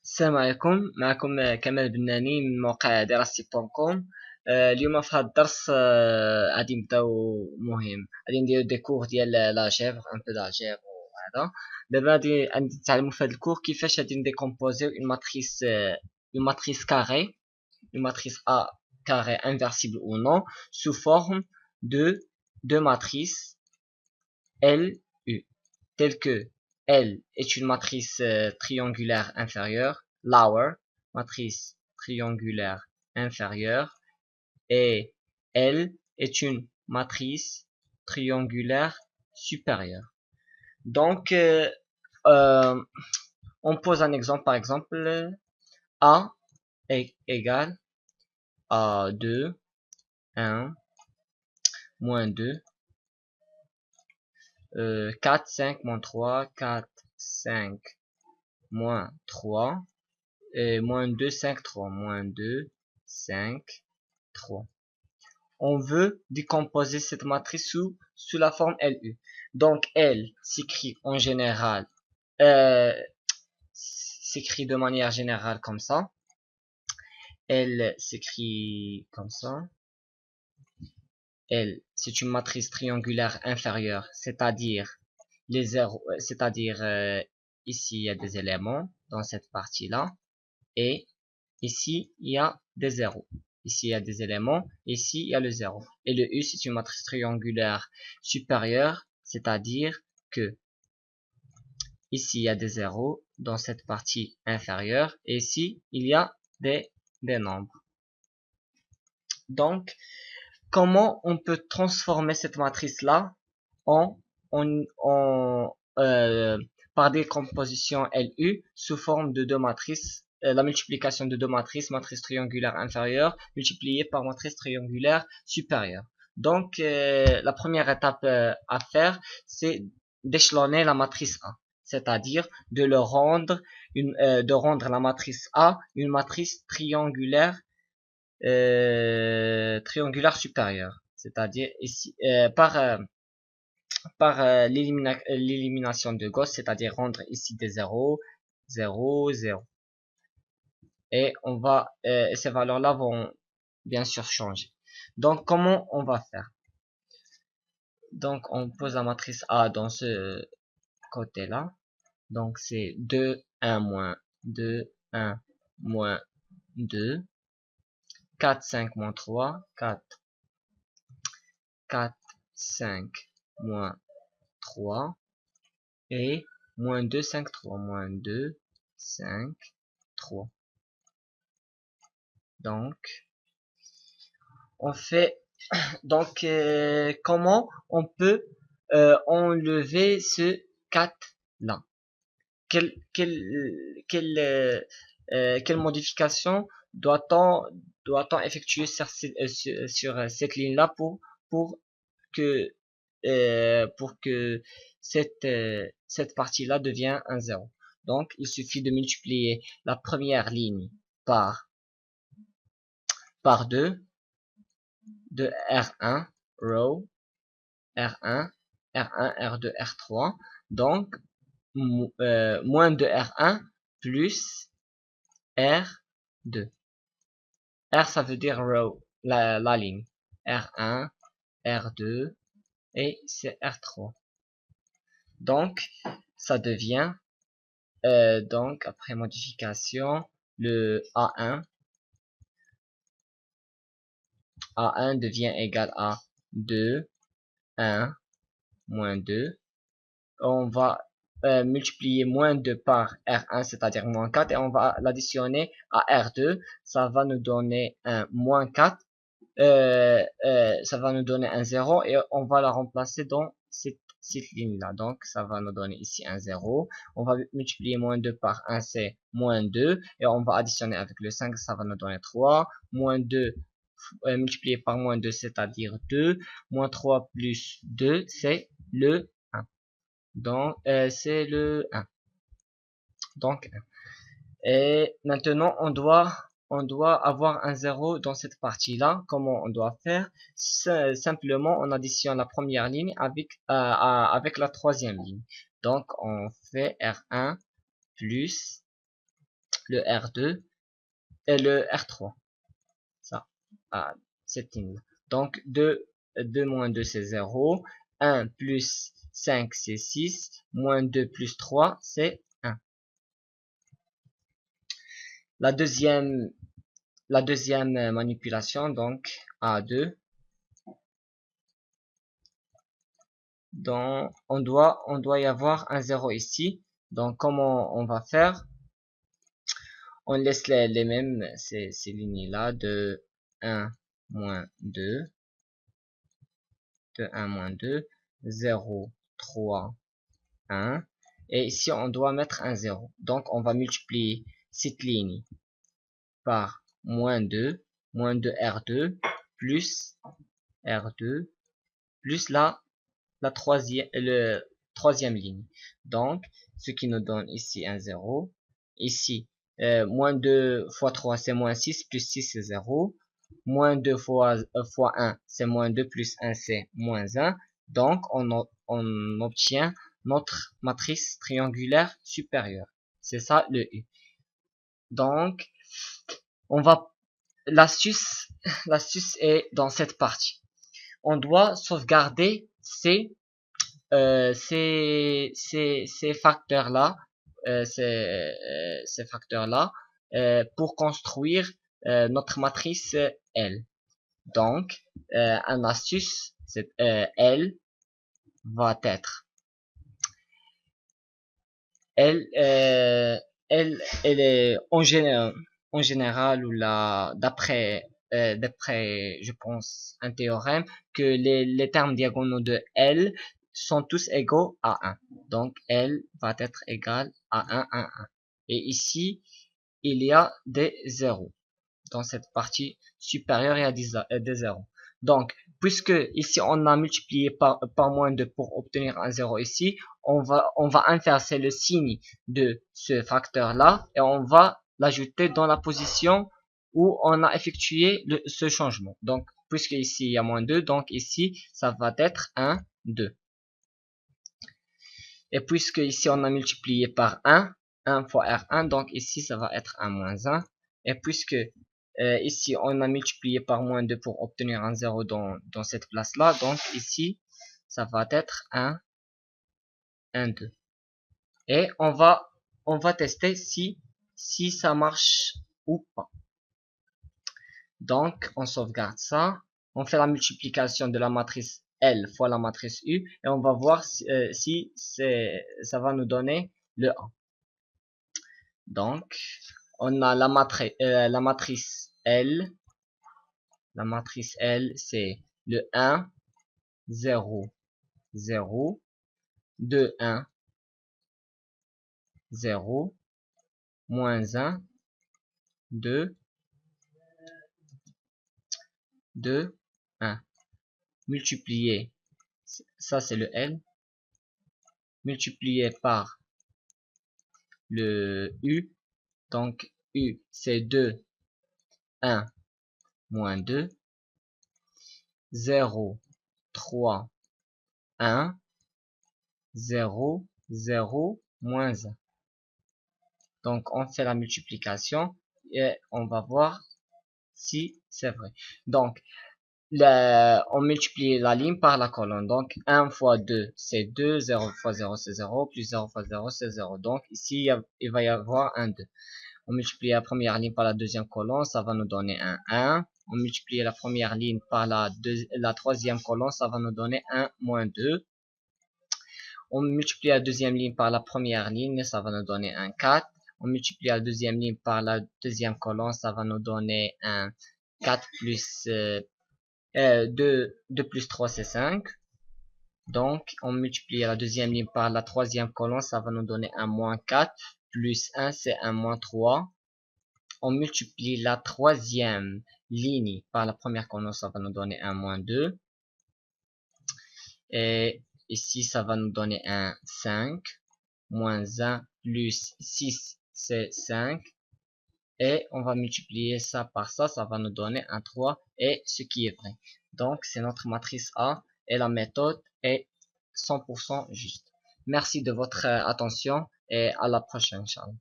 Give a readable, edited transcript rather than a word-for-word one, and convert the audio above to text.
السلام عليكم. معكم كمال بناني من موقع دراستي.com. اليوم في هذا الدرس غادي نبداو مهم. غادي نديرو دي كور ديال لاجيبر ان بو لاجيبر وهذا. دابا غادي نتعلمو في هذا الكور كيفاش غادي نديكومبوزيو اون ماتريس كاري une matrice A carré inversible ou non sous forme de deux matrices L, U, telles que L est une matrice triangulaire inférieure, lower, matrice triangulaire inférieure, et L est une matrice triangulaire supérieure. Donc, on pose un exemple, par exemple, A égale A2, 1, moins 2, 4, 5, moins 3, 4, 5, moins 3, et moins 2, 5, 3, moins 2, 5, 3. On veut décomposer cette matrice sous la forme LU. Donc, L s'écrit en général, s'écrit de manière générale comme ça. L s'écrit comme ça. L, c'est une matrice triangulaire inférieure, c'est-à-dire les zéros, c'est-à-dire ici il y a des éléments dans cette partie-là, et ici il y a des zéros. Ici il y a des éléments, ici il y a le zéro. Et le U, c'est une matrice triangulaire supérieure, c'est-à-dire que ici il y a des zéros dans cette partie inférieure, et ici il y a des nombres. Donc, comment on peut transformer cette matrice-là par décomposition LU sous forme de deux matrices, la multiplication de deux matrices, matrice triangulaire inférieure multipliée par matrice triangulaire supérieure. Donc, la première étape à faire, c'est d'échelonner la matrice A, c'est-à-dire de rendre la matrice A une matrice triangulaire supérieure, c'est-à-dire ici par l'élimination de Gauss, c'est-à-dire rendre ici des 0, 0, 0. Et on va ces valeurs-là vont bien sûr changer. Donc comment on va faire? Donc on pose la matrice A dans ce côté-là. Donc c'est 2, 1, moins 2, 1, moins 2. 4, 5, moins 3, 4, 4, 5, moins 3, et moins 2, 5, 3, moins 2, 5, 3. Donc, on fait, donc, comment on peut enlever ce 4 là? Quelle modification doit-on effectuer sur cette ligne-là pour que cette partie-là devienne un 0. Donc, il suffit de multiplier la première ligne par 2 de R1, row, R1, R1, R2, R3. Donc, moins de R1 plus R2. R, ça veut dire row, la ligne. R1, R2, et c'est R3. Donc, ça devient, donc, après modification, le A1 devient égal à 2, 1, moins 2. On va multiplier moins 2 par R1, c'est-à-dire moins 4, et on va l'additionner à R2. Ça va nous donner un moins 4. Ça va nous donner un 0, et on va la remplacer dans cette ligne-là. Donc, ça va nous donner ici un 0. On va multiplier moins 2 par 1, c'est moins 2. Et on va additionner avec le 5, ça va nous donner 3. Moins 2 multiplié par moins 2, c'est-à-dire 2. Moins 3 plus 2, c'est le 1. Donc, c'est le 1. Donc, 1. Et maintenant, on doit avoir un 0 dans cette partie-là. Comment on doit faire? Simplement, on additionne la première ligne avec la troisième ligne. Donc, on fait R1 plus le R2 et le R3. Ça, à cette ligne. Donc 2 moins 2 c'est 0. 1 plus 5 c'est 6. Moins 2 plus 3 c'est 1. La deuxième manipulation, donc A2. Donc on doit y avoir un 0 ici. Donc comment on va faire? On laisse les mêmes, ces lignes là, de 1 moins 2, de 1 moins 2, 0, 3, 1. Et ici on doit mettre un 0. Donc on va multiplier cette ligne par moins 2 R2 plus R2 plus la troisième ligne. Donc, ce qui nous donne ici un 0. Ici, moins 2 fois 3, c'est moins 6, plus 6, c'est 0. Moins 2 fois 1, c'est moins 2, plus 1, c'est moins 1. Donc, on obtient notre matrice triangulaire supérieure. C'est ça le U. Donc, l'astuce est dans cette partie. On doit sauvegarder ces facteurs-là, pour construire notre matrice L. Donc, un astuce, L va être elle est en général, ou d'après je pense un théorème, que les termes diagonaux de L sont tous égaux à 1. Donc L va être égal à 1, 1, 1. Et ici il y a des zéros. Dans cette partie supérieure, il y a des zéros. Donc, puisque ici on a multiplié par moins 2 pour obtenir un 0 ici, on va inverser le signe de ce facteur là et on va l'ajouter dans la position où on a effectué ce changement. Donc, puisque ici il y a moins 2, donc ici ça va être 1, 2. Et puisque ici on a multiplié par 1 fois R1, donc ici ça va être 1 moins 1. Et puisque ici on a multiplié par moins 2 pour obtenir un 0 dans cette place là, donc ici ça va être 1, 1, 2. Et on va tester si ça marche ou pas. Donc on sauvegarde ça, on fait la multiplication de la matrice L fois la matrice U et on va voir si ça va nous donner le 1. Donc on a la matrice L. La matrice L, c'est le 1, 0, 0, 2, 1, 0, moins 1, 2, 2, 1. Multiplié, ça c'est le L, multiplié par le U. Donc U, c'est 2, 1, moins 2, 0, 3, 1, 0, 0, moins 1. Donc on fait la multiplication et on va voir si c'est vrai. Donc on multiplie la ligne par la colonne. Donc 1 fois 2 c'est 2, 0 fois 0 c'est 0, plus 0 fois 0 c'est 0. Donc ici il va y avoir un 2. On multiplie la première ligne par la deuxième colonne, ça va nous donner un 1. On multiplie la première ligne par la troisième colonne, ça va nous donner 1 moins 2. On multiplie la deuxième ligne par la première ligne, ça va nous donner un 4. On multiplie la deuxième ligne par la deuxième colonne, ça va nous donner un 4 plus 2 plus 3 c'est 5. Donc on multiplie la deuxième ligne par la troisième colonne, ça va nous donner un moins 4. Plus 1 c'est un moins 3. On multiplie la troisième ligne par la première colonne, ça va nous donner un moins 2. Et ici, ça va nous donner un 5. Moins 1 plus 6, c'est 5. Et on va multiplier ça par ça, ça va nous donner un 3. Et ce qui est vrai. Donc, c'est notre matrice A. Et la méthode est 100% juste. Merci de votre attention et à la prochaine, Inch'Allah.